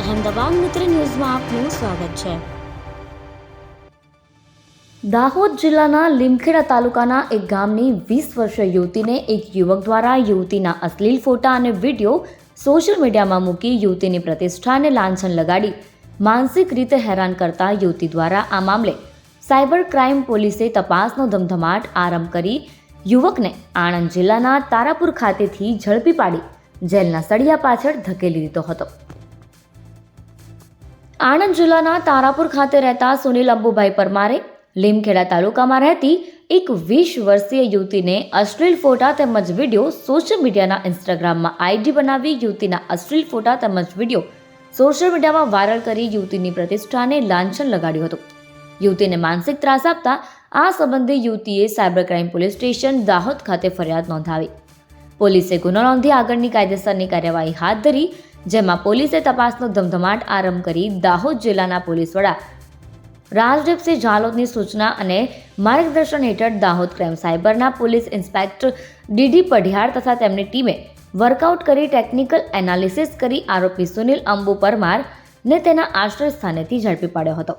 અહેમદાબાદ મિત્ર ન્યૂઝમાં આપનું સ્વાગત છે। દાહોદ જિલ્લાના લીમખેડા તાલુકાના એક ગામની 20 વર્ષીય યુવતીને એક યુવક દ્વારા યુવતીના અશ્લીલ ફોટા અને વિડીયો સોશિયલ મીડિયામાં મૂકી યુવતીની પ્રતિષ્ઠાને લાંછન લગાડી માનસિક રીતે હેરાન કરતા યુવતી દ્વારા આ મામલે સાયબર ક્રાઇમ પોલીસે તપાસનો ધમધમાટ આરંભ કરી યુવકને આણંદ જિલ્લાના તારાપુર ખાતેથી ઝડપી પાડી જેલના સળિયા પાછળ ધકેલી દીધો હતો। આણંદ જિલ્લાના તારાપુર ખાતે રહેતા સુનિલ અંબુભાઈ પરમારે લીમખેડા તાલુકામાં રહેતી એક 20 વર્ષીય યુવતીને અશ્લીલ ફોટા તેમજ વિડીયો સોશિયલ મીડિયાના ઇન્સ્ટાગ્રામમાં આઈડી બનાવી યુવતીના અશ્લીલ ફોટા તેમજ વિડીયો સોશિયલ મીડિયામાં વાયરલ કરી યુવતીની પ્રતિષ્ઠાને લાંછન લગાડ્યું હતું। યુવતીને માનસિક ત્રાસ આપતા આ સંબંધે યુવતીએ cyber crime police station Dahod ખાતે ફરિયાદ નોંધાવી। પોલીસે ગુનો નોંધી આગળની કાયદેસરની કાર્યવાહી હાથ ધરી, જેમાં પોલીસે તપાસનો ધમધમાટ આરંભ કરી દાહોદ જિલ્લાના પોલીસ વડા રાજદીપસિંહ ઝાલોદની સૂચના અને માર્ગદર્શન હેઠળ દાહોદ ક્રાઇમ સાયબરના પોલીસ ઇન્સ્પેક્ટર ડીડી પઢિયાર તથા તેમની ટીમે વર્કઆઉટ કરી ટેકનિકલ એનાલિસિસ કરી આરોપી સુનિલ અંબુ પરમારને તેના આશ્રય સ્થાનેથી ઝડપી પાડ્યો હતો।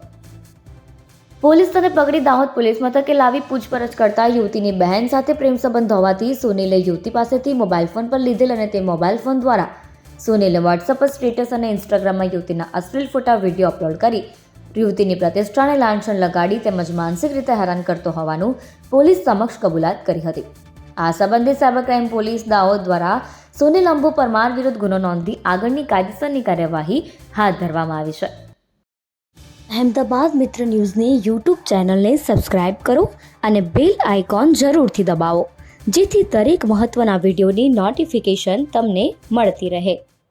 પોલીસ તેને પકડી દાહોદ પોલીસ મથકે લાવી પૂછપરછ કરતા યુવતીની બહેન સાથે પ્રેમ સંબંધ હોવાથી સુનિલે યુવતી પાસેથી મોબાઈલ ફોન પર લીધેલ અને તે મોબાઈલ ફોન દ્વારા સુનિલે વોટ્સએપ પર સ્ટેટસ અને ઇન્સ્ટાગ્રામમાં યુવતીના અશ્લીલ ફોટા વિડીયો અપલોડ કરી યુવતીની પ્રતિષ્ઠાને લાંછન લગાડી તેમજ માનસિક રીતે હેરાન કરતો હોવાનું પોલીસ સમક્ષ કબૂલાત કરી હતી। આ સંબંધિત સાયબર ક્રાઇમ પોલીસ દાહોદ દ્વારા સુનિલ અંબુ પરમાર વિરુદ્ધ ગુનો નોંધી આગળની કાયદેસરની કાર્યવાહી હાથ ધરવામાં આવી છે। અહેમદાબાદ મિત્ર ન્યૂઝની યુટ્યુબ ચેનલને સબસ્ક્રાઇબ કરો અને બેલ આઇકોન જરૂરથી દબાવો, જેથી દરેક મહત્ત્વના વિડીયોની નોટિફિકેશન તમને મળતી રહે।